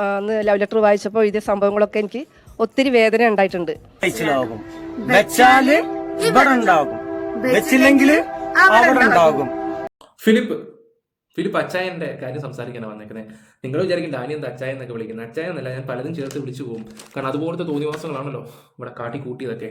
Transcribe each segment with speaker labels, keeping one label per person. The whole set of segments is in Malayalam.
Speaker 1: അന്ന് ലവ് ലെറ്റർ വായിച്ചപ്പോൾ ഇതേ സംഭവങ്ങളൊക്കെ എനിക്ക് ഒത്തിരി വേദന ഉണ്ടായിട്ടുണ്ട്.
Speaker 2: ഫിലിപ്പ് അച്ചായന്റെ കാര്യം സംസാരിക്കാനാണ് വന്നേക്കുന്നത്. നിങ്ങൾ വിചാരിക്കും ഡാനി എന്താ അച്ചായൻ എന്നൊക്കെ വിളിക്കുന്നത്. അച്ചായൻ എന്നല്ല, ഞാൻ പലതും ചേർത്ത് വിളിച്ചു പോകും. കാരണം അതുപോലത്തെ തോന്നിവാസങ്ങളാണല്ലോ ഇവിടെ കാട്ടിക്കൂട്ടിയതൊക്കെ.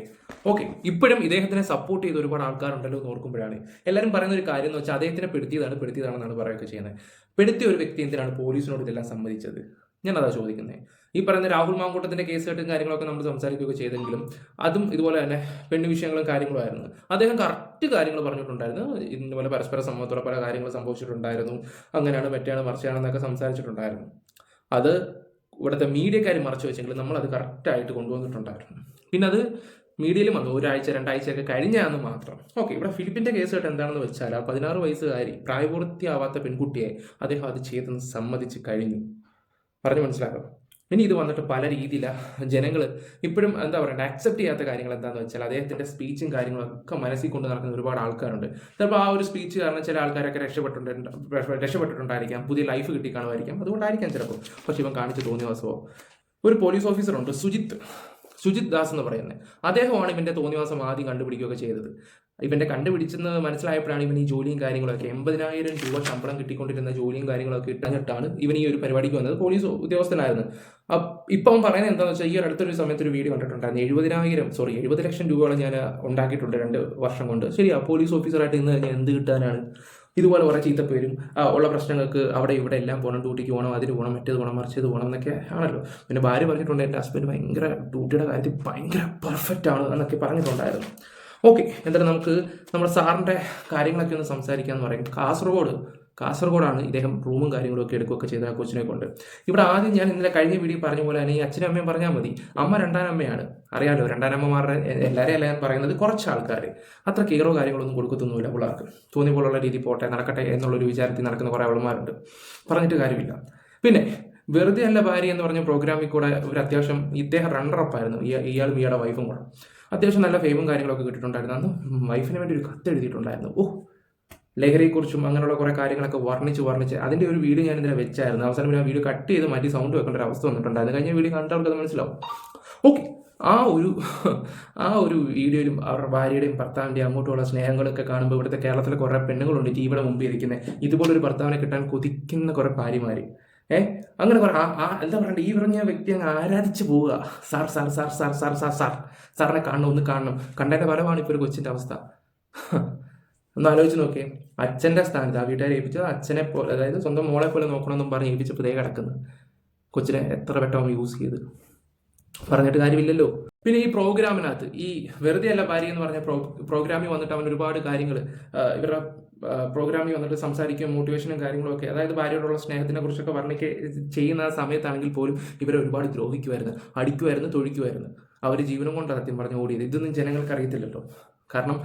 Speaker 2: ഓക്കെ, ഇപ്പോഴും ഇദ്ദേഹത്തിനെ സപ്പോർട്ട് ചെയ്ത് ഒരുപാട് ആൾക്കാരുണ്ടല്ലോ എന്ന് ഓർക്കുമ്പോഴാണ് എല്ലാവരും പറയുന്ന ഒരു കാര്യം എന്ന് വെച്ചാൽ അദ്ദേഹത്തിനെ പെടുത്തിയതാണെന്നാണ് പറയുകയൊക്കെ ചെയ്യുന്നത്. പെടുത്തിയ ഒരു വ്യക്തി എന്തിനാണ് പോലീസിനോട് ഇതെല്ലാം സമ്മതിച്ചത്? ഞാൻ അതാ ചോദിക്കുന്നത്. ഈ പറയുന്ന രാഹുൽ മാങ്കൂട്ടത്തിന്റെ കേസ് കെട്ടും കാര്യങ്ങളൊക്കെ നമ്മൾ സംസാരിക്കുകയൊക്കെ ചെയ്തെങ്കിലും അതും ഇതുപോലെ തന്നെ പെണ്ണു വിഷയങ്ങളും കാര്യങ്ങളും ആയിരുന്നു. അദ്ദേഹം കറക്റ്റ് കാര്യങ്ങൾ പറഞ്ഞിട്ടുണ്ടായിരുന്നു. ഇതുപോലെ പരസ്പര സമ്മതത്തോടെ പല കാര്യങ്ങൾ സംഭവിച്ചിട്ടുണ്ടായിരുന്നു. അങ്ങനെയാണ് മറ്റാണ് മറിച്ചാണെന്നൊക്കെ സംസാരിച്ചിട്ടുണ്ടായിരുന്നു. അത് ഇവിടുത്തെ മീഡിയക്കാർ മറച്ചു വെച്ചെങ്കിലും നമ്മളത് കറക്റ്റായിട്ട് കൊണ്ടുവന്നിട്ടുണ്ടായിരുന്നു. പിന്നെ അത് മീഡിയയിലും വന്നു ഒരാഴ്ച 2 ആഴ്ചയൊക്കെ കഴിഞ്ഞാന്ന് മാത്രം. ഓക്കെ, ഇവിടെ ഫിലിപ്പിന്റെ കേസ് കേട്ട് എന്താണെന്ന് വെച്ചാൽ 16 വയസ്സുകാരി പ്രായപൂർത്തിയാവാത്ത പെൺകുട്ടിയെ അദ്ദേഹം അത് ചെയ്തെന്ന് സമ്മതിച്ച് കഴിഞ്ഞു. പറഞ്ഞു മനസ്സിലാക്കാം. ഇനി ഇത് വന്നിട്ട് പല രീതിയിലാണ് ജനങ്ങൾ ഇപ്പോഴും എന്താ പറയുക അക്സെപ്റ്റ് ചെയ്യാത്ത കാര്യങ്ങൾ എന്താണെന്ന് വെച്ചാൽ അദ്ദേഹത്തിൻ്റെ സ്പീച്ചും കാര്യങ്ങളൊക്കെ മനസ്സിൽ കൊണ്ട് നടക്കുന്ന ഒരുപാട് ആൾക്കാരുണ്ട്. ചിലപ്പോൾ ആ ഒരു സ്പീച്ച് കാരണം ചില ആൾക്കാരൊക്കെ രക്ഷപ്പെട്ടിട്ടുണ്ടായിരിക്കാം, പുതിയ ലൈഫ് കിട്ടി കാണുമായിരിക്കാം, അതുകൊണ്ടായിരിക്കാം ചിലപ്പോൾ. പക്ഷെ ഇവൻ കാണിച്ച് തോന്നിവാസമോ? ഒരു പോലീസ് ഓഫീസറുണ്ട് സുജിത് ദാസ് എന്ന് പറയുന്നത്. അദ്ദേഹമാണ് ഇവൻ്റെ തോന്നിവാസം ആദ്യം കണ്ടുപിടിക്കുകയൊക്കെ ചെയ്തത്. ഇവൻ്റെ കണ്ടുപിടിച്ചെന്ന് മനസ്സിലായപ്പോഴാണ് ഇവൻ ഈ ജോലിയും കാര്യങ്ങളൊക്കെ 80,000 രൂപ ശമ്പളം കിട്ടിക്കൊണ്ടിരുന്ന ജോലിയും കാര്യങ്ങളൊക്കെ ഇട്ടിട്ടാണ് ഇവൻ ഈ ഒരു പരിപാടിക്ക് വന്നത്. പോലീസ് ഉദ്യോഗസ്ഥനായിരുന്നു. ഇപ്പം പറയുന്നത് എന്താണെന്ന് വെച്ചാൽ ഈ ഒരു അടുത്തൊരു സമയത്ത് ഒരു വീഡിയോ കണ്ടിട്ടുണ്ടായിരുന്നു. 70 ലക്ഷം രൂപയോളം ഞാൻ ഉണ്ടാക്കിയിട്ടുണ്ട് 2 വർഷം കൊണ്ട്. ശരിയാ, പോലീസ് ഓഫീസറായിട്ട് ഇന്ന് കഴിഞ്ഞാൽ എന്ത് കിട്ടാനാണ്? ഇതുപോലെ കുറേ ചീത്തപ്പേരും ഉള്ള പ്രശ്നങ്ങൾക്ക് അവിടെ ഇവിടെ എല്ലാം പോകണം, ഡ്യൂട്ടിക്ക് പോകണം, അതിന് പോകണം, മറ്റേത് പോകണം, മറിച്ചത് പോകണം എന്നൊക്കെ ആണല്ലോ. പിന്നെ ഭാര്യ പറഞ്ഞിട്ടുണ്ട് എൻ്റെ ഹസ്ബൻഡ് ഭയങ്കര ഡ്യൂട്ടിയുടെ കാര്യത്തിൽ ഭയങ്കര പെർഫെക്റ്റ് ആണ് എന്നൊക്കെ പറഞ്ഞിട്ടുണ്ടായിരുന്നു. ഓക്കെ, എന്തായാലും നമുക്ക് നമ്മുടെ സാറിൻ്റെ കാര്യങ്ങളൊക്കെ ഒന്ന് സംസാരിക്കാമെന്ന് പറയും. കാസർഗോഡാണ് ഇദ്ദേഹം റൂമും കാര്യങ്ങളൊക്കെ എടുക്കുകയൊക്കെ ചെയ്ത ആ കൊച്ചിനെ കൊണ്ട്. ഇവിടെ ആദ്യം ഞാൻ ഇന്നലെ കഴിഞ്ഞ വീഡിയോ പറഞ്ഞ പോലെ തന്നെ ഈ അച്ഛനും അമ്മയും പറഞ്ഞാൽ മതി. അമ്മ 2ാം അമ്മയാണ്, അറിയാലോ. 2ാം അമ്മമാരുടെ എല്ലാവരെയും അല്ല ഞാൻ പറയുന്നത്, കുറച്ച് ആൾക്കാർ അത്ര കെയറോ കാര്യങ്ങളൊന്നും കൊടുക്കത്തൊന്നുമില്ല പിള്ളേർക്ക്. തോന്നിയ പോലുള്ള രീതി പോട്ടെ നടക്കട്ടെ എന്നുള്ളൊരു വിചാരത്തിൽ നടക്കുന്ന കുറേ അവളുമാരുണ്ട്, പറഞ്ഞിട്ട് കാര്യമില്ല. പിന്നെ വെറുതെ അല്ല ഭാര്യ എന്ന് പറഞ്ഞ പ്രോഗ്രാമിൽ കൂടെ ഒരു അത്യാവശ്യം ഇദ്ദേഹം റണ്ണറപ്പായിരുന്നു, ഇയാളും ഇയാളുടെ വൈഫും കൂടെ. അത്യാവശ്യം നല്ല ഫെയിമും കാര്യങ്ങളൊക്കെ കിട്ടിയിട്ടുണ്ടായിരുന്നു. അന്ന് വൈഫിന് വേണ്ടി ഒരു കത്ത് എഴുതിയിട്ടുണ്ടായിരുന്നു. ലഹരിയെക്കുറിച്ചും അങ്ങനെയുള്ള കുറേ കാര്യങ്ങളൊക്കെ വർണ്ണിച്ച് അതിൻ്റെ ഒരു വീഡിയോ ഞാൻ ഇതിനെ വെച്ചായിരുന്നു. അവസാനം പിന്നെ ആ വീഡിയോ കട്ട് ചെയ്ത് മാറ്റി സൗണ്ട് വെക്കേണ്ട ഒരു അവസ്ഥ വന്നിട്ടുണ്ടായിരുന്നു. കഴിഞ്ഞ വീഡിയോ കണ്ടവർക്ക് അത് മനസ്സിലാവും. ഓക്കെ, ആ ഒരു വീഡിയോയിലും അവരുടെ ഭാര്യയുടെയും ഭർത്താവിൻ്റെയും അങ്ങോട്ടുള്ള സ്നേഹങ്ങളൊക്കെ കാണുമ്പോൾ ഇവിടുത്തെ കേരളത്തിലെ കുറേ പെണ്ണുങ്ങളുണ്ട് ടിവിയുടെ മുമ്പിൽ ഇരിക്കുന്നത്. ഇതുപോലൊരു ഭർത്താവിനെ കിട്ടാൻ കൊതിക്കുന്ന കുറേ ഭാര്യമാർ. അങ്ങനെ കുറേ എന്താ പറയണ്ടേ, ഈ പറഞ്ഞ വ്യക്തി അങ്ങ് ആരാധിച്ച് പോവുക. സാറിനെ കാണണം. കണ്ടതിൻ്റെ ഫലമാണ് ഇപ്പോൾ ഒരു കൊച്ചിൻ്റെ അവസ്ഥ. ഒന്ന് ആലോചിച്ച് നോക്കിയേ. അച്ഛൻ്റെ സ്ഥാനത്ത് ആ വീട്ടുകാരെ ഏൽപ്പിച്ചത് അച്ഛനെ പോലെ, അതായത് സ്വന്തം മോളെ പോലെ നോക്കണമെന്നും പറഞ്ഞ് ഏൽപ്പിച്ചപ്പോൾ കിടക്കുന്നു. കൊച്ചിനെ എത്ര വട്ടം യൂസ് ചെയ്ത് പറഞ്ഞിട്ട് കാര്യമില്ലല്ലോ. പിന്നെ ഈ പ്രോഗ്രാമിനകത്ത് ഈ വെറുതെ അല്ല ഭാര്യ എന്ന് പറഞ്ഞ പ്രോഗ്രാമിൽ വന്നിട്ട് അവൻ ഒരുപാട് കാര്യങ്ങൾ ഇവരുടെ പ്രോഗ്രാമിൽ വന്നിട്ട് സംസാരിക്കും, മോട്ടിവേഷനും കാര്യങ്ങളും ഒക്കെ. അതായത് ഭാര്യയോടുള്ള സ്നേഹത്തിനെ കുറിച്ചൊക്കെ ചെയ്യുന്ന സമയത്താണെങ്കിൽ പോലും ഇവരെ ഒരുപാട് ദ്രോഹിക്കുമായിരുന്നു, അടിക്കുമായിരുന്നു, തൊഴിക്കുമായിരുന്നു. അവർ ജീവനം കൊണ്ട് സത്യം പറഞ്ഞ് ഓടിയത്. ഇതൊന്നും ജനങ്ങൾക്ക് അറിയത്തില്ലല്ലോ. കാരണം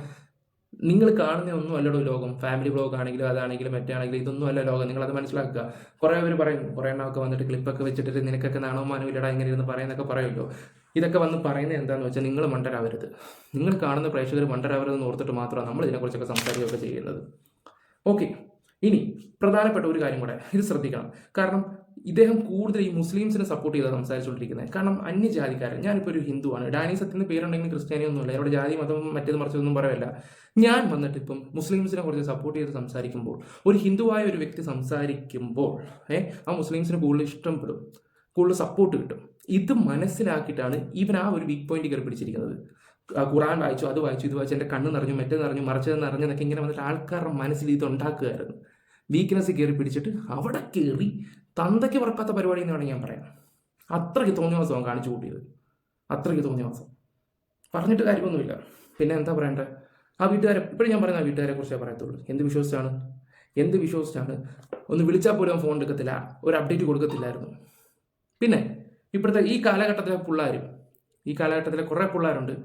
Speaker 2: നിങ്ങൾ കാണുന്ന ഒന്നും അല്ലടോ ലോകം. ഫാമിലി വ്ലോഗ് ആണെങ്കിലും അതാണെങ്കിലും മറ്റാണെങ്കിലും ഇതൊന്നും അല്ല ലോകം. നിങ്ങളത് മനസ്സിലാക്കുക. കുറേ പേര് പറയും, കുറേ എണ്ണമൊക്കെ വന്നിട്ട് ക്ലിപ്പൊക്കെ വെച്ചിട്ട് നിനക്കൊക്കെ നാണവമാനം ഇല്ലടാ ഇങ്ങനെ ഇരുന്ന് പറയുന്നൊക്കെ പറയുമല്ലോ. ഇതൊക്കെ വന്ന് പറയുന്നത് എന്താണെന്ന് വെച്ചാൽ നിങ്ങൾ മണ്ടരാവരുത്. നിങ്ങൾ കാണുന്ന പ്രേക്ഷകർ മണ്ടരാവരുതെന്ന് ഓർത്തിട്ട് മാത്രമാണ് നമ്മൾ ഇതിനെക്കുറിച്ചൊക്കെ സംസാരിക്കുകയൊക്കെ ചെയ്യുന്നത്. ഓക്കെ, ഇനി പ്രധാനപ്പെട്ട ഒരു കാര്യം കൂടെ, ഇത് ശ്രദ്ധിക്കണം. കാരണം ഇദ്ദേഹം കൂടുതൽ ഈ മുസ്ലിംസിനെ സപ്പോർട്ട് ചെയ്താണ് സംസാരിച്ചുകൊണ്ടിരിക്കുന്നത്. കാരണം അന്യജാതിക്കാരൻ, ഞാനിപ്പോൾ ഒരു ഹിന്ദുവാണ്, ഡാനി സത്യത്തിന് പേരുണ്ടെങ്കിൽ ക്രിസ്ത്യാനിയൊന്നുമില്ല, ഇവിടെ ജാതി മതം മറ്റേത് മറിച്ചതൊന്നും പറയല്ല. ഞാൻ വന്നിട്ട് ഇപ്പം മുസ്ലിംസിനെ കുറിച്ച് സപ്പോർട്ട് ചെയ്ത് സംസാരിക്കുമ്പോൾ, ഒരു ഹിന്ദുവായ ഒരു വ്യക്തി സംസാരിക്കുമ്പോൾ ആ മുസ്ലിംസിന് കൂടുതൽ ഇഷ്ടപ്പെടും, കൂടുതൽ സപ്പോർട്ട് കിട്ടും. ഇത് മനസ്സിലാക്കിയിട്ടാണ് ഇവൻ ആ ഒരു വീക്ക് പോയിന്റ് കയറി പിടിച്ചിരിക്കുന്നത്. ഖുറാൻ വായിച്ചു, അത് വായിച്ചു, ഇത് വായിച്ചു, എൻ്റെ കണ്ണ് നിറഞ്ഞു, മറ്റേ നിറഞ്ഞു, മറിച്ചത് നിറഞ്ഞെന്നൊക്കെ ഇങ്ങനെ വന്നിട്ട് ആൾക്കാരുടെ മനസ്സിൽ ഇത് ഉണ്ടാക്കുകയായിരുന്നു. വീക്ക്നെസ് കയറി പിടിച്ചിട്ട് അവിടെ കയറി തന്തയ്ക്ക് പറക്കാത്ത പരിപാടി എന്ന് വേണമെങ്കിൽ ഞാൻ പറയാം. അത്രയ്ക്ക് തോന്നിയവാസമാണ് കാണിച്ചു കൂട്ടിയത്, അത്രയ്ക്ക് തോന്നിയവാസം. പറഞ്ഞിട്ട് കാര്യമൊന്നുമില്ല. പിന്നെ എന്താ പറയണ്ടേ, ആ വീട്ടുകാരെ ഇപ്പോഴും ഞാൻ പറയുന്ന ആ വീട്ടുകാരെ കുറിച്ചേ പറയത്തുള്ളൂ. എന്ത് വിശ്വസിച്ചാണ് ഒന്ന് വിളിച്ചാൽ പോലും ഫോൺ എടുക്കത്തില്ല, ഒരു അപ്ഡേറ്റ് കൊടുക്കത്തില്ലായിരുന്നു. പിന്നെ ഇപ്പോഴത്തെ ഈ കാലഘട്ടത്തിലെ കുറേ പിള്ളേരുണ്ട്,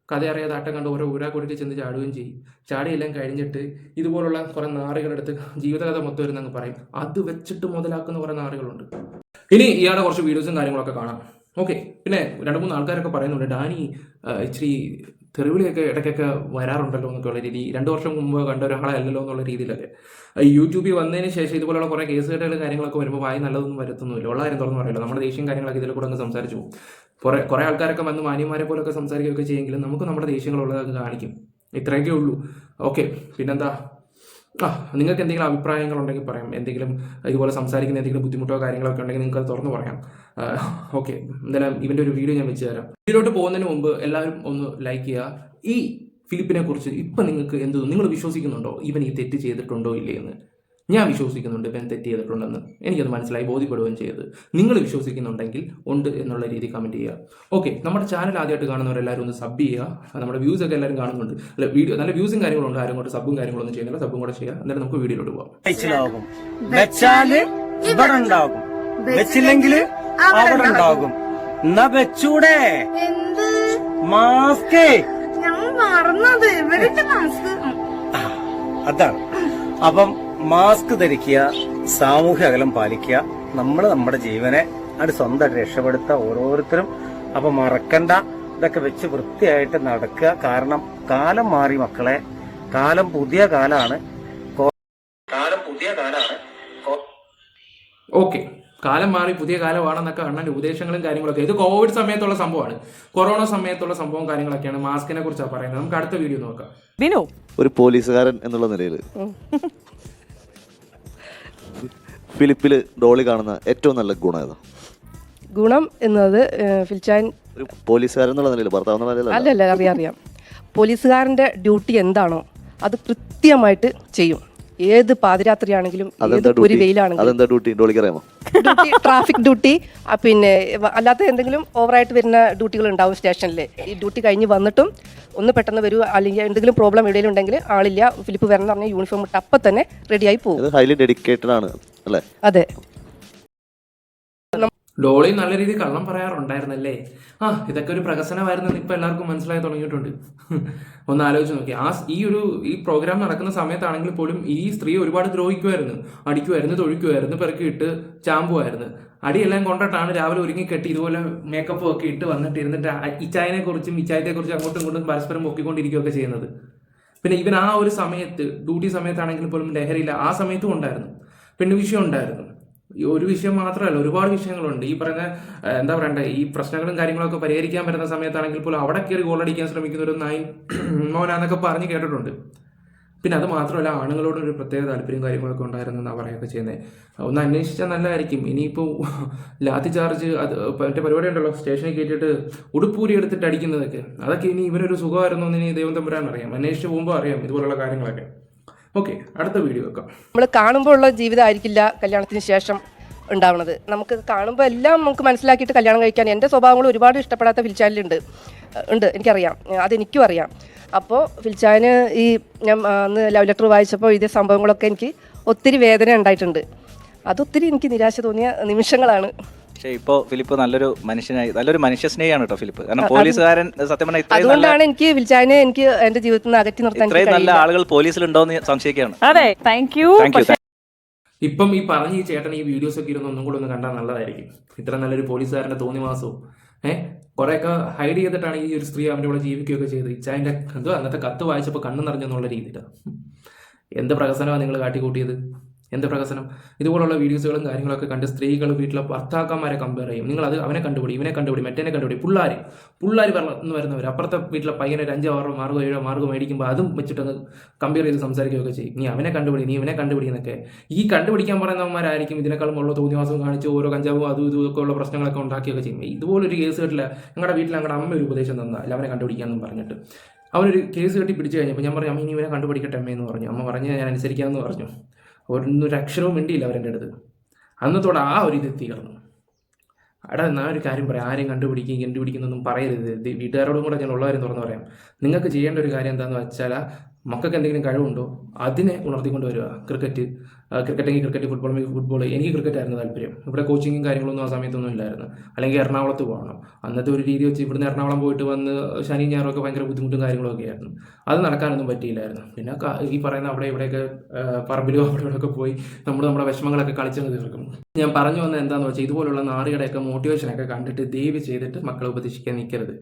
Speaker 2: കഥ അറിയാതെ ആട്ടം കണ്ട് ഓരോ ഊരാക്കൊടുക്കി ചെന്ന് ചാടുകയും ചെയ്യും. ചാടിയെല്ലാം കഴിഞ്ഞിട്ട് ഇതുപോലുള്ള കുറേ നാറുകളെടുത്ത് ജീവിതകഥ മൊത്തം വരുന്നങ്ങ് പറയും. അത് വെച്ചിട്ട് മുതലാക്കുന്ന കുറേ നാറുകളുണ്ട്. ഇനി ഇയാളുടെ കുറച്ച് വീഡിയോസും കാര്യങ്ങളൊക്കെ കാണാം. ഓക്കെ, പിന്നെ 2-3 ആൾക്കാരൊക്കെ പറയുന്നുണ്ട് ഡാനി ഇച്ചിരി തെറിവിളിയൊക്കെ ഇടയ്ക്കൊക്കെ വരാറുണ്ടല്ലോ എന്നൊക്കെയുള്ള രീതി 2 വർഷം മുമ്പ് കണ്ട ഒരാളല്ലല്ലോ എന്നുള്ള രീതിയിലൊക്കെ യൂട്യൂബിൽ വന്നതിന് ശേഷം ഇതുപോലുള്ള കുറേ കേസുകെട്ടുകൾ കാര്യങ്ങളൊക്കെ വരുമ്പോൾ വായി നല്ലതൊന്നും വരുത്തുന്നില്ല. ഉള്ള കാര്യം തുറന്നു പറയല്ലോ, നമ്മുടെ ദേഷ്യം കാര്യങ്ങളൊക്കെ ഇതിൽ കൂടെ അങ്ങ് സംസാരിച്ചു പോകും. കുറേ ആൾക്കാരൊക്കെ വന്ന് മാന്യന്മാരെ പോലൊക്കെ സംസാരിക്കുകയൊക്കെ ചെയ്യുമെങ്കിലും നമുക്ക് നമ്മുടെ ദേഷ്യങ്ങളുള്ളതൊക്കെ കാണിക്കും. ഇത്രയൊക്കെ ഉള്ളൂ. ഓക്കെ, പിന്നെന്താ, നിങ്ങൾക്ക് എന്തെങ്കിലും അഭിപ്രായങ്ങളുണ്ടെങ്കിൽ പറയാം. എന്തെങ്കിലും ഇതുപോലെ സംസാരിക്കുന്ന എന്തെങ്കിലും ബുദ്ധിമുട്ടോ കാര്യങ്ങളൊക്കെ ഉണ്ടെങ്കിൽ നിങ്ങൾക്ക് അത് തുറന്നു പറയാം. ഓക്കെ, എന്തായാലും ഇവൻ്റെ ഒരു വീഡിയോ ഞാൻ വെച്ച് തരാം. വീഡിയോട്ട് പോകുന്നതിന് മുമ്പ് എല്ലാവരും ഒന്ന് ലൈക്ക് ചെയ്യുക. ഈ ഫിലിപ്പിനെ കുറിച്ച് ഇപ്പം നിങ്ങൾക്ക് നിങ്ങൾ വിശ്വസിക്കുന്നുണ്ടോ ഇവൻ ഈ തെറ്റ് ചെയ്തിട്ടുണ്ടോ ഇല്ലേ എന്ന്? ഞാൻ വിശ്വസിക്കുന്നുണ്ട് ഇവൻ തെറ്റ് ചെയ്തിട്ടുണ്ടെന്ന്. എനിക്കത് മനസ്സിലായി, ബോധ്യപ്പെടുകയും ചെയ്ത്. നിങ്ങൾ വിശ്വസിക്കുന്നുണ്ടെങ്കിൽ ഉണ്ട് എന്നുള്ള രീതി കമൻറ്റ് ചെയ്യുക. ഓക്കെ, നമ്മുടെ ചാനൽ ആദ്യമായിട്ട് കാണുന്നവരെല്ലാവരും ഒന്ന് സബ് ചെയ്യുക. നമ്മുടെ വ്യൂസ് ഒക്കെ എല്ലാവരും കാണുന്നുണ്ട്. അല്ല, വീഡിയോ നല്ല വ്യൂസും കാര്യങ്ങളുണ്ട്. ആരും കൊണ്ട് സബും കാര്യങ്ങളൊന്നും ചെയ്യുന്നില്ല. സബും കൂടെ ചെയ്യുക. എന്നിട്ട് നമുക്ക് വീഡിയോയിലോട്ട് പോകാം.
Speaker 3: വെച്ചാല് ഇവിടെ ഉണ്ടാകും, വെച്ചില്ലെങ്കിൽ അവിടെ ഉണ്ടാകും. എന്നാ വെച്ചൂടെ മാസ്ക്? അതാണ്. അപ്പം മാസ്ക് ധരിക്കുക, സാമൂഹ്യ അകലം പാലിക്കുക, നമ്മൾ നമ്മുടെ ജീവനെ അത് സ്വന്തമായിട്ട് രക്ഷപ്പെടുത്തുക ഓരോരുത്തരും. അപ്പൊ മറക്കണ്ട, ഇതൊക്കെ വെച്ച് വൃത്തിയായിട്ട് നടക്കുക. കാരണം കാലം മാറി മക്കളെ, കാലം പുതിയ കാലാണ്.
Speaker 2: ഓക്കെ, കാലം മാറി പുതിയ കാലമാണെന്നൊക്കെ അണ്ണൻ്റെ ഉപദേശങ്ങളും കാര്യങ്ങളൊക്കെ. ഇത് കോവിഡ് സമയത്തുള്ള സംഭവമാണ്, കൊറോണ സമയത്തുള്ള സംഭവം കാര്യങ്ങളൊക്കെയാണ്. മാസ്കിനെ കുറിച്ചാണ് പറയുന്നത്. നമുക്ക് അടുത്ത വീഡിയോ നോക്കാം.
Speaker 4: ഒരു പോലീസുകാരൻ എന്നുള്ള നിലയിൽ ഫിലിപ്പില് ഡോളി കാണുന്ന ഏറ്റവും നല്ല ഗുണം ഏതാ?
Speaker 1: ഗുണം എന്നത് ഫിൽച്ചാൻ
Speaker 4: ഒരു പോലീസുകാരൻ എന്നുള്ള നിലയിൽ, ഭർത്താവ് എന്നുള്ള നിലയിൽ
Speaker 1: അല്ലല്ല, അറിയാം. പോലീസുകാരൻ്റെ ഡ്യൂട്ടി എന്താണോ അത് കൃത്യമായിട്ട് ചെയ്യും. ഏത് പാതിരാത്രിയാണെങ്കിലും ഒരു വെയിലാണെങ്കിലും. ഡ്യൂട്ടി ട്രാഫിക് ഡ്യൂട്ടി, പിന്നെ അല്ലാത്ത എന്തെങ്കിലും ഓവറായിട്ട് വരുന്ന ഡ്യൂട്ടികൾ ഉണ്ടാവും സ്റ്റേഷനിൽ. ഈ ഡ്യൂട്ടി കഴിഞ്ഞ് വന്നിട്ടും ഒന്ന് പെട്ടെന്ന് വരൂ, അല്ലെങ്കിൽ എന്തെങ്കിലും പ്രോബ്ലം എവിടെയെങ്കിലും ഉണ്ടെങ്കിൽ ആളില്ല, ഫിലിപ്പ് വരണം എന്ന് പറഞ്ഞാൽ യൂണിഫോം ഇട്ട് അപ്പം തന്നെ റെഡിയായി പോകും.
Speaker 4: ഹൈലി ഡെഡിക്കേറ്റഡ് ആണ് അല്ലേ?
Speaker 1: അതെ.
Speaker 2: ഡോളി നല്ല രീതിയിൽ കള്ളം പറയാറുണ്ടായിരുന്നല്ലേ? ഇതൊക്കെ ഒരു പ്രഹസനമായിരുന്നെന്ന് ഇപ്പം എല്ലാവർക്കും മനസ്സിലായി തുടങ്ങിയിട്ടുണ്ട്. ഒന്ന് ആലോചിച്ച് നോക്കി. ഈ പ്രോഗ്രാം നടക്കുന്ന സമയത്താണെങ്കിൽ പോലും ഈ സ്ത്രീ ഒരുപാട് ദ്രോഹിക്കുമായിരുന്നു, അടിക്കുമായിരുന്നു, തൊഴിക്കുമായിരുന്നു, പെറുക്കിയിട്ട് ചാമ്പുമായിരുന്നു. അടിയെല്ലാം കൊണ്ടിട്ടാണ് രാവിലെ ഒരുങ്ങിക്കെട്ടി ഇതുപോലെ മേക്കപ്പും ഒക്കെ ഇട്ട് ഇരുന്നിട്ട് ഇച്ചായനെ കുറിച്ചും ഇച്ചായത്തെക്കുറിച്ചും അങ്ങോട്ടും ഇങ്ങോട്ടും പരസ്പരം പൊക്കിക്കൊണ്ടിരിക്കുകയൊക്കെ ചെയ്യുന്നത്. പിന്നെ ഇവൻ ആ ഒരു സമയത്ത് ഡ്യൂട്ടി സമയത്താണെങ്കിൽ പോലും ലഹരിയില്ല. ആ സമയത്തും ഉണ്ടായിരുന്നു, വിഷയം ഉണ്ടായിരുന്നു. ഒരു വിഷയം മാത്രമല്ല, ഒരുപാട് വിഷയങ്ങളുണ്ട്. ഈ പറഞ്ഞ എന്താ പറയണ്ടേ, ഈ പ്രശ്നങ്ങളും കാര്യങ്ങളൊക്കെ പരിഹരിക്കാൻ പറ്റുന്ന സമയത്താണെങ്കിൽ പോലും അവിടെ കയറി ഗോളടിക്കാൻ ശ്രമിക്കുന്ന ഒരു നായി മോനാന്നൊക്കെ പറഞ്ഞ് കേട്ടിട്ടുണ്ട്. പിന്നെ അത് മാത്രമല്ല, ആണുങ്ങളോട് ഒരു പ്രത്യേക താല്പര്യം കാര്യങ്ങളൊക്കെ ഉണ്ടായിരുന്നെന്നാണ് പറയുകയൊക്കെ ചെയ്യുന്നത്. ഒന്ന് അന്വേഷിച്ചാൽ നല്ലതായിരിക്കും. ഇനിയിപ്പോൾ ലാത്തി ചാർജ്, അത് മറ്റേ പരിപാടി ഉണ്ടല്ലോ, സ്റ്റേഷനിൽ കയറ്റിയിട്ട് ഉടുപ്പൂരി എടുത്തിട്ട് അടിക്കുന്നതൊക്കെ, അതൊക്കെ ഇനി ഇവനൊരു സുഖമായിരുന്നു എന്ന് ഇനി ദൈവം തമ്പുരാൻ അറിയാം. അന്വേഷിച്ച് പോകുമ്പോൾ അറിയാം ഇതുപോലുള്ള കാര്യങ്ങളൊക്കെ. ഓക്കെ, അടുത്ത വീഡിയോ വെക്കാം.
Speaker 1: നമ്മൾ കാണുമ്പോൾ ഉള്ള ജീവിതമായിരിക്കില്ല കല്യാണത്തിന് ശേഷം ഉണ്ടാവുന്നത്. നമുക്ക് കാണുമ്പോൾ എല്ലാം നമുക്ക് മനസ്സിലാക്കിയിട്ട് കല്യാണം കഴിക്കാൻ എൻ്റെ സ്വഭാവങ്ങൾ ഒരുപാട് ഇഷ്ടപ്പെടാത്ത ഫിൽച്ചാനിലുണ്ട്, എനിക്കറിയാം, അതെനിക്കും അറിയാം. അപ്പോൾ ഫിൽച്ചാന് ഞാൻ അന്ന് ലവ് ലെറ്റർ വായിച്ചപ്പോൾ ഇതേ സംഭവങ്ങളൊക്കെ എനിക്ക് ഒത്തിരി വേദന ഉണ്ടായിട്ടുണ്ട്. അതൊത്തിരി എനിക്ക് നിരാശ തോന്നിയ നിമിഷങ്ങളാണ്.
Speaker 5: പക്ഷേ ഇപ്പോൾ ഫിലിപ്പ് നല്ലൊരു മനുഷ്യ സ്നേഹിയാണ് കേട്ടോ ഫിലിപ്പ്. കാരണം പോലീസുകാരൻ സത്യം പറഞ്ഞാൽ
Speaker 1: അതുകൊണ്ടാണ് എനിക്ക് ഫിൽച്ചാനെ എനിക്ക് എന്റെ ജീവിതത്തിൽ നിന്ന് അകറ്റി നിർത്താൻ
Speaker 5: ഇത്രയും നല്ല ആളുകൾ പോലീസിലുണ്ടോന്ന് സംശയിക്കുകയാണ്.
Speaker 6: അതെ, താങ്ക് യു.
Speaker 2: ഇപ്പം ഈ പറഞ്ഞ ഈ ചേട്ടൻ ഈ വീഡിയോസ് ഒക്കെ ഇരുന്ന് ഒന്നും കൂടെ ഒന്ന് കണ്ടാൽ നല്ലതായിരിക്കും. ഇത്ര നല്ലൊരു പോലീസുകാരൻ്റെ തോന്നിവാസവും കുറേയൊക്കെ ഹൈഡ് ചെയ്തിട്ടാണ് ഈ ഒരു സ്ത്രീ അവൻ്റെ കൂടെ ജീവിക്കുകയൊക്കെ ചെയ്ത്. ഇച്ചായൻ്റെ അന്നത്തെ കത്ത് വായിച്ചപ്പോൾ കണ്ണ് നിറഞ്ഞെന്നുള്ള രീതിയിലാണ്. എന്ത് പ്രഹസനമാണ് നിങ്ങൾ കാട്ടിക്കൂട്ടിയത്? എന്ത് പ്രഹസനം? ഇതുപോലുള്ള വീഡിയോസുകളും കാര്യങ്ങളൊക്കെ കണ്ട് സ്ത്രീകൾ വീട്ടിലെ ഭർത്താക്കന്മാരെ കമ്പയർ ചെയ്യും. നിങ്ങൾ അത് അവനെ കണ്ടുപിടി, ഇവനെ കണ്ടുപിടി, മറ്റേനെ കണ്ടുപിടി. പിള്ളേർ വളർന്നു വരുന്നവർ അപ്പുറത്തെ വീട്ടിലെ പയ്യനെ ഒരു 5 6 മാർഗം 7 മാർഗം മേടിക്കുമ്പോൾ അതും വെച്ചിട്ടൊന്ന് കമ്പയർ ചെയ്ത് സംസാരിക്കുകയൊക്കെ ചെയ്യും. നീ അവനെ കണ്ടുപിടി, നീ ഇവനെ കണ്ടുപിടി എന്നൊക്കെ. ഈ കണ്ടുപിടിക്കാൻ പറയുന്നവന്മാരായിരിക്കും ഇതിനേക്കാളും ഉള്ള തോന്നിവാസം കാണിച്ച് ഓരോ കഞ്ചാവും അതും ഇതൊക്കെ ഉള്ള പ്രശ്നങ്ങളൊക്കെ ഉണ്ടാക്കിയൊക്കെ ചെയ്യും. ഇതുപോലൊരു കേസ് കെട്ടില്ല. ഞങ്ങളുടെ വീട്ടിൽ ഞങ്ങളുടെ അമ്മ ഒരു ഉപദേശം തന്നാൽ അല്ല അവനെ കണ്ടുപിടിക്കാമെന്നും പറഞ്ഞിട്ട്. അവനൊരു കേസ് കെട്ടി പിടിച്ചു കഴിഞ്ഞപ്പോൾ ഞാൻ പറഞ്ഞു, അമ്മ ഇനി ഇവനെ കണ്ടുപിടിക്കട്ടെ അമ്മയെന്ന് പറഞ്ഞു. അമ്മ പറഞ്ഞ് ഞാൻ അനുസരിക്കാമെന്ന് പറഞ്ഞു. ഒരു അക്ഷരവും മിണ്ടിയില്ല അവരെൻ്റെ അടുത്ത്. അന്നത്തോടെ ആ ഒരു ഇത് തീർന്നു. ഞാൻ ഒരു കാര്യം പറയാം, ആരെയും കണ്ടുപിടിക്കുന്നൊന്നും പറയരുത്. വീട്ടുകാരോടും കൂടെ ഞാൻ ഉള്ള കാര്യം തുറന്നു പറയാം. നിങ്ങൾക്ക് ചെയ്യേണ്ട ഒരു കാര്യം എന്താണെന്ന് വെച്ചാൽ, മക്കൾക്ക് എന്തെങ്കിലും കഴിവുണ്ടോ അതിനെ ഉണർത്തിക്കൊണ്ട് വരിക. ക്രിക്കറ്റെങ്കിൽ ക്രിക്കറ്റ്, ഫുട്ബോൾ. എനിക്ക് ക്രിക്കറ്റായിരുന്നു താല്പര്യം. ഇവിടെ കോച്ചിങ്ങും കാര്യങ്ങളൊന്നും ആ സമയത്തൊന്നും ഇല്ലായിരുന്നു. അല്ലെങ്കിൽ എറണാകുളത്ത് പോകണം. അന്നത്തെ ഒരു രീതി വെച്ച് ഇവിടുന്ന് എറണാകുളം പോയിട്ട് വന്ന് ശനി ഞായറൊക്കെ ഭയങ്കര ബുദ്ധിമുട്ടും കാര്യങ്ങളൊക്കെ ആയിരുന്നു. അത് നടക്കാനൊന്നും പറ്റിയില്ലായിരുന്നു. പിന്നെ ഈ പറയുന്ന അവിടെ ഇവിടെയൊക്കെ പറമ്പിലും അവിടെ ഇവിടെയൊക്കെ പോയി നമ്മുടെ വിഷമങ്ങളൊക്കെ കളിച്ചങ്ങ് തീർക്കും. ഞാൻ പറഞ്ഞു വന്നത് എന്താണെന്ന് വെച്ചാൽ, ഇതുപോലുള്ള നാറികളുടെയൊക്കെ മോട്ടിവേഷനൊക്കെ കണ്ടിട്ട് ദയവ് ചെയ്തിട്ട് മക്കളെ ഉപദേശിക്കാൻ നിൽക്കരുത്.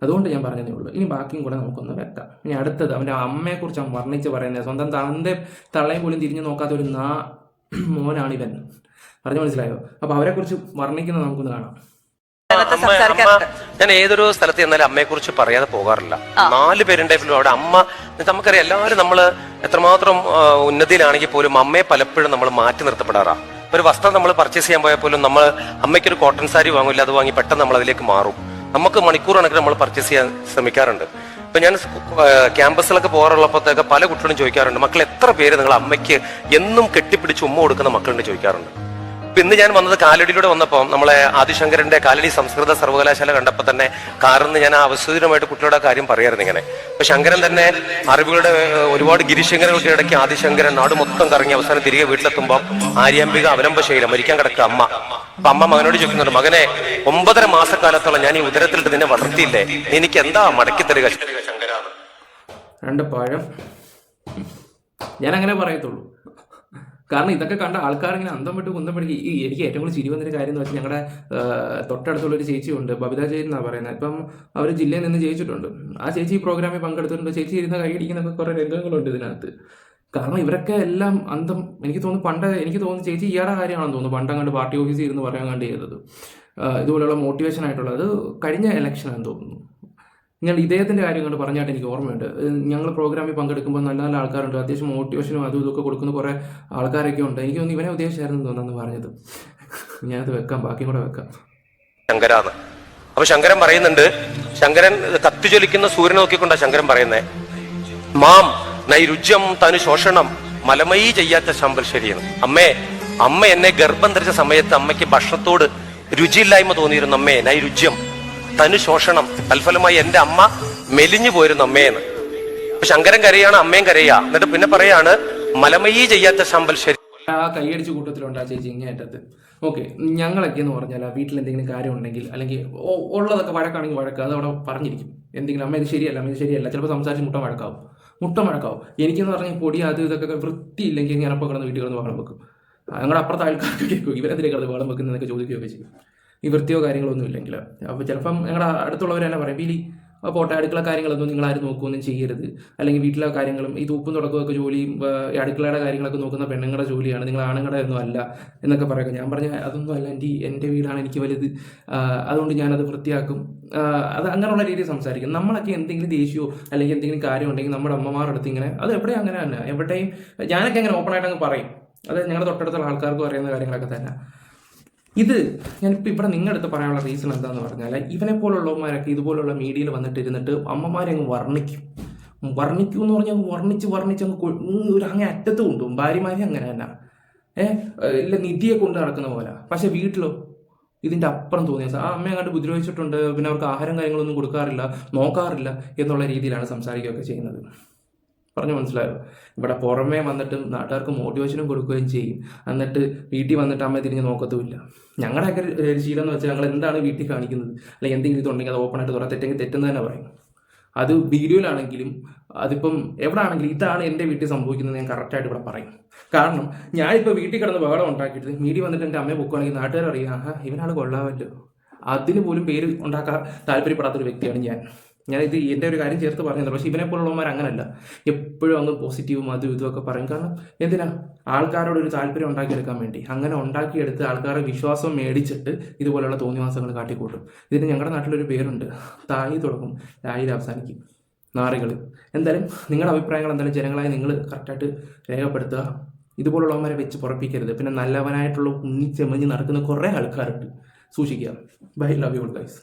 Speaker 2: അതുകൊണ്ട് ഞാൻ പറഞ്ഞതേ ഉള്ളൂ. ഇനി ബാക്കിയും കൂടെ നമുക്കൊന്ന് വെക്കാം. ഇനി അടുത്തത് അവൻ്റെ അമ്മയെക്കുറിച്ച് അവൻ വർണ്ണിച്ച് പറയുന്നത്, സ്വന്തം തന്റെ തള്ളയും പോലും തിരിഞ്ഞു നോക്കാത്ത ഒരു മോനാണ് ഇവൻ. പറഞ്ഞു മനസ്സിലായോ? അപ്പൊ അവരെക്കുറിച്ച് വർണ്ണിക്കുന്നത് നമുക്കൊന്ന് കാണാം.
Speaker 6: ഞാൻ ഏതൊരു സ്ഥലത്ത് ചെന്നാലും അമ്മയെ കുറിച്ച് പറയാതെ പോകാറില്ല. 4 പേരുണ്ടായിരുന്നു അവിടെ. അമ്മ നമുക്കറിയാം, എല്ലാവരും നമ്മൾ എത്രമാത്രം ഉന്നതിയിലാണെങ്കിൽ പോലും അമ്മയെ പലപ്പോഴും നമ്മൾ മാറ്റി നിർത്തപ്പെടാറാ. ഒരു വസ്ത്രം നമ്മൾ പർച്ചേസ് ചെയ്യാൻ പോയാൽ പോലും നമ്മൾ അമ്മയ്ക്കൊരു കോട്ടൺ സാരി വാങ്ങില്ല, അത് വാങ്ങി പെട്ടെന്ന് നമ്മൾ അതിലേക്ക് മാറും. നമുക്ക് മണിക്കൂർ കണക്കിന് നമ്മൾ പർച്ചേസ് ചെയ്യാൻ ശ്രമിക്കാറുണ്ട്. ഇപ്പൊ ഞാൻ ക്യാമ്പസിലൊക്കെ പോകാറുള്ളപ്പോഴത്തേക്ക് പല കുട്ടികളും ചോദിക്കാറുണ്ട്, മക്കൾ എത്ര പേര് നിങ്ങൾ അമ്മയ്ക്ക് എന്നും കെട്ടിപ്പിടിച്ച് ഉമ്മ കൊടുക്കുന്ന മക്കളുണ്ട് ചോദിക്കാറുണ്ട്. ഇപ്പൊ ഇന്ന് ഞാൻ വന്നത് കാലടിയിലൂടെ വന്നപ്പോൾ നമ്മളെ ആദിശങ്കരന്റെ കാലടി സംസ്കൃത സർവകലാശാല കണ്ടപ്പോൾ തന്നെ കാറിന്ന് ഞാൻ അവസരമായിട്ട് കുട്ടികളുടെ കാര്യം പറയായിരുന്നു ഇങ്ങനെ. അപ്പൊ ശങ്കരൻ തന്നെ അറിവുകളുടെ ഒരുപാട് ഗിരിശങ്കരങ്ങൾക്ക് ഇടയ്ക്ക് ആദിശങ്കരൻ നാട് മൊത്തം കറങ്ങി അവസാനം തിരികെ വീട്ടിലെത്തുമ്പോൾ ആര്യാംബിക അവലംബശൈലം മരിക്കാൻ കിടക്കുക അമ്മ. അപ്പൊ അമ്മ മകനോട് ചോദിക്കുന്നുണ്ട്, മകനെ 9.5 മാസക്കാലത്തോളം ഞാൻ ഈ ഉദരത്തിലിട്ട് നിന്നെ വളർത്തിയില്ലേ, എനിക്ക് എന്താ മടക്കി തരിക ശങ്കരാണ്.
Speaker 2: 2 പഴം. ഞാൻ അങ്ങനെ പറയത്തുള്ളൂ. കാരണം ഇതൊക്കെ കണ്ട ആൾക്കാർ ഇങ്ങനെ അന്തം വിട്ട് കുന്തം പിടിക്കും. എനിക്ക് ഏറ്റവും കൂടുതൽ ചിരി വന്നൊരു കാര്യം എന്ന് വെച്ചാൽ, ഞങ്ങളുടെ തൊട്ടടുത്തുള്ളൊരു ചേച്ചിയുണ്ട്, ബബിത ചേച്ചി എന്നാണ് പറയുന്നത്. ഇപ്പം അവർ ജില്ലയിൽ നിന്ന് ജയിച്ചിട്ടുണ്ട്. ആ ചേച്ചി ഈ പ്രോഗ്രാമിൽ പങ്കെടുത്തിട്ടുണ്ട്. ചേച്ചി ഇരുന്ന കൈയടിക്കുന്നൊക്കെ കുറേ രംഗങ്ങളുണ്ട് ഇതിനകത്ത്. കാരണം ഇവരൊക്കെ എല്ലാം അന്തം. എനിക്ക് തോന്നുന്നു എനിക്ക് തോന്നുന്നു ചേച്ചി ഇയാളുടെ കാര്യമാണെന്ന് തോന്നുന്നു പണ്ട് അങ്ങോട്ട് പാർട്ടി ഓഫീസിൽ ഇരുന്ന് പറയാൻ കണ്ട് ചെയ്തത്. ഇതുപോലെയുള്ള മോട്ടിവേഷൻ ആയിട്ടുള്ളത് കഴിഞ്ഞ ഇലക്ഷനാണെന്ന് തോന്നുന്നു. ഞാൻ ഇദ്ദേഹത്തിൻ്റെ കാര്യം കൊണ്ട് പറഞ്ഞായിട്ട് എനിക്ക് ഓർമ്മയുണ്ട്. ഞങ്ങൾ പ്രോഗ്രാമിൽ പങ്കെടുക്കുമ്പോൾ നല്ല നല്ല ആൾക്കാരുണ്ട്, അത്യാവശ്യം മോട്ടിവേഷനും അതും ഇതൊക്കെ കൊടുക്കുന്ന കുറേ ആൾക്കാരൊക്കെ ഉണ്ട്. എനിക്ക് തോന്നുന്നു ഇവനെ ഉദ്ദേശിച്ചായിരുന്നു തോന്നുന്നു പറഞ്ഞത്. ഞാനത് വെക്കാം, ബാക്കിയും കൂടെ വെക്കാം.
Speaker 6: ശങ്കരാണ്. അപ്പൊ ശങ്കരൻ പറയുന്നുണ്ട്, ശങ്കരൻ കത്തിജ്വലിക്കുന്ന സൂര്യൻ നോക്കിക്കൊണ്ടാ ശങ്കരൻ പറയുന്നേ, മാം നൈരുജ്യം തനു ശോഷണം മലമയി ചെയ്യാത്ത ശമ്പൽ ശരിയാണ്. അമ്മ എന്നെ ഗർഭം ധരിച്ച സമയത്ത് അമ്മയ്ക്ക് ഭക്ഷണത്തോട് രുചിയില്ലായ്മ തോന്നിയിരുന്നു. അമ്മേ നൈരുജ്യം തനു ശോഷണം, തൽഫലമായി എന്റെ അമ്മ മെലിഞ്ഞു പോയിരുന്നു അമ്മയെന്ന്. അപ്പൊ ശങ്കരൻ കരയാണ്, അമ്മയും കരയാ. എന്നിട്ട് പിന്നെ പറയാണ് മലമയി ചെയ്യാത്ത ശമ്പൽ ശരി.
Speaker 2: ആ കൈയടിച്ച് കൂട്ടത്തിലുണ്ട് ആ ചേച്ചി ഇങ്ങേറ്റത്ത്. ഓക്കെ, ഞങ്ങളൊക്കെ എന്ന് പറഞ്ഞാൽ വീട്ടിൽ എന്തെങ്കിലും കാര്യം ഉണ്ടെങ്കിൽ അല്ലെങ്കിൽ ഉള്ളതൊക്കെ വഴക്കാണെങ്കിൽ വഴക്ക് അത് അവിടെ പറഞ്ഞിരിക്കും. എന്തെങ്കിലും അമ്മ ഇത് ശരിയല്ല, അമ്മ ഇത് ശരിയല്ല, ചിലപ്പോൾ സംസാരിച്ച് മുട്ട വഴക്കാവും. എനിക്കെന്ന് പറഞ്ഞാൽ പൊടി അത് ഇതൊക്കെ വൃത്തിയില്ലെങ്കിൽ ഞാൻ അപ്പോൾ കിടന്ന് വീട്ടിൽ കിടന്ന് വെള്ളം വെക്കും. ഞങ്ങളുടെ അപ്പുറത്തെ ആൾക്കാർക്ക് കേൾക്കും, ഇവരെന്തിനെ കിടന്ന് വെള്ളം വെക്കുന്നതൊക്കെ ചോദിക്കുകയൊക്കെ ചെയ്യും, ഈ വൃത്തിയോ കാര്യങ്ങളൊന്നും ഇല്ലെങ്കിൽ. അപ്പോൾ ചിലപ്പം ഞങ്ങളുടെ അടുത്തുള്ളവർ തന്നെ പറയും, ബിലി പോട്ടെ, അടുക്കള കാര്യങ്ങളൊന്നും നിങ്ങളാരും നോക്കുകയൊന്നും ചെയ്യരുത്, അല്ലെങ്കിൽ വീട്ടിലെ കാര്യങ്ങളും ഈ തൂപ്പും തുടക്കമൊക്കെ ജോലിയും അടുക്കളയുടെ കാര്യങ്ങളൊക്കെ നോക്കുന്ന പെണ്ണുങ്ങളുടെ ജോലിയാണ്, നിങ്ങൾ ആണുങ്ങളുടെ ഒന്നും അല്ല എന്നൊക്കെ പറയുക. ഞാൻ പറഞ്ഞ അതൊന്നും അല്ല, എൻ്റെ വീടാണ് എനിക്ക് വലുത്, അതുകൊണ്ട് ഞാനത് വൃത്തിയാക്കും. അത് അങ്ങനെയുള്ള രീതിയിൽ സംസാരിക്കും. നമ്മളൊക്കെ എന്തെങ്കിലും ദേഷ്യമോ അല്ലെങ്കിൽ എന്തെങ്കിലും കാര്യം ഉണ്ടെങ്കിൽ നമ്മുടെ അമ്മമാരുടെ അടുത്ത് ഇങ്ങനെ, അത് എവിടെയും അങ്ങനെ തന്നെ, എവിടെയും ഞാനൊക്കെ അങ്ങനെ ഓപ്പണായിട്ട് അങ്ങ് പറയും. അത് ഞങ്ങളുടെ തൊട്ടടുത്തുള്ള ആൾക്കാർക്ക് പറയുന്ന കാര്യങ്ങളൊക്കെ തന്നെ. ഇത് ഞാനിപ്പോൾ ഇവിടെ നിങ്ങളുടെ അടുത്ത് പറയാനുള്ള റീസൺ എന്താണെന്ന് പറഞ്ഞാൽ, ഇവനെ പോലുള്ളവന്മാരൊക്കെ ഇതുപോലുള്ള മീഡിയയിൽ വന്നിട്ടിരുന്നിട്ട് അമ്മമാരെ അങ്ങ് വർണ്ണിക്കും എന്ന് പറഞ്ഞാൽ വർണ്ണിച്ച് അങ്ങ് ഒരു അങ്ങേ അറ്റത്ത് കൊണ്ടുപോകും. ഭാര്യമാരെ അങ്ങനെ തന്നെ ഇല്ല നിധിയെ കൊണ്ട് നടക്കുന്ന പോലെ. പക്ഷെ വീട്ടിലോ ഇതിൻ്റെ അപ്പുറം തോന്നിയ ആ അമ്മയെ കണ്ട് ഉപദ്രവിച്ചിട്ടുണ്ട്, പിന്നെ അവർക്ക് ആഹാരം കാര്യങ്ങളൊന്നും കൊടുക്കാറില്ല, നോക്കാറില്ല എന്നുള്ള രീതിയിലാണ് സംസാരിക്കുകയൊക്കെ ചെയ്യുന്നത്. പറഞ്ഞു മനസ്സിലായോ? ഇവിടെ പുറമേ വന്നിട്ട് നാട്ടുകാർക്ക് മോട്ടിവേഷനും കൊടുക്കുകയും ചെയ്യും, എന്നിട്ട് വീട്ടിൽ വന്നിട്ട് അമ്മയെ തിരിഞ്ഞ് നോക്കത്തുമില്ല. ഞങ്ങളുടെയൊക്കെ ഒരു ശീലം എന്ന് വെച്ചാൽ ഞങ്ങൾ എന്താണ് വീട്ടിൽ കാണിക്കുന്നത് അല്ലെങ്കിൽ എന്തെങ്കിലും ഇതുണ്ടെങ്കിൽ അത് ഓപ്പണായിട്ട് തുറ തെറ്റെങ്കിൽ തെറ്റെന്ന് തന്നെ പറയും. അത് വീഡിയോയിലാണെങ്കിലും അതിപ്പം എവിടെ ആണെങ്കിലും ഇതാണ് എൻ്റെ വീട്ടിൽ സംഭവിക്കുന്നത് ഞാൻ കറക്റ്റായിട്ട് ഇവിടെ പറയും. കാരണം ഞാനിപ്പോൾ വീട്ടിൽ കിടന്ന് ബഹളം ഉണ്ടാക്കിയിട്ട് മീഡിയ വന്നിട്ട് എൻ്റെ അമ്മയെ പൊക്കുകയാണെങ്കിൽ നാട്ടുകാർ അറിയാം, ഇവനാൾ കൊള്ളാമല്ലോ. അതിന് പോലും പേര് ഉണ്ടാക്കാൻ താല്പര്യപ്പെടാത്തൊരു വ്യക്തിയാണ് ഞാനിത് എൻ്റെ ഒരു കാര്യം ചേർത്ത് പറഞ്ഞത്. പക്ഷേ ഇവനെ പോലുള്ളവന്മാർ അങ്ങനല്ല, എപ്പോഴും അങ്ങ് പോസിറ്റീവും അതും ഇതുമൊക്കെ പറയും. കാരണം എന്തിനാ? ആൾക്കാരോട് ഒരു താല്പര്യം ഉണ്ടാക്കിയെടുക്കാൻ വേണ്ടി. അങ്ങനെ ഉണ്ടാക്കിയെടുത്ത് ആൾക്കാരുടെ വിശ്വാസം മേടിച്ചിട്ട് ഇതുപോലെയുള്ള തോന്നിവാസങ്ങൾ കാട്ടിക്കൂട്ടും. ഇതിന് ഞങ്ങളുടെ നാട്ടിലൊരു പേരുണ്ട്, തായി തുടങ്ങും ലായിൽ അവസാനിക്കും, നാറികൾ. എന്തായാലും നിങ്ങളുടെ അഭിപ്രായങ്ങൾ എന്തായാലും ജനങ്ങളായി നിങ്ങൾ കറക്റ്റായിട്ട് രേഖപ്പെടുത്തുക. ഇതുപോലുള്ളവന്മാരെ വെച്ച് പുറപ്പിക്കരുത്. പിന്നെ നല്ലവനായിട്ടുള്ള ഉണ്ണിച്ചെമഞ്ഞ് നടക്കുന്ന കുറേ ആൾക്കാരുണ്ട്, സൂക്ഷിക്കുക. Bye, love you all guys.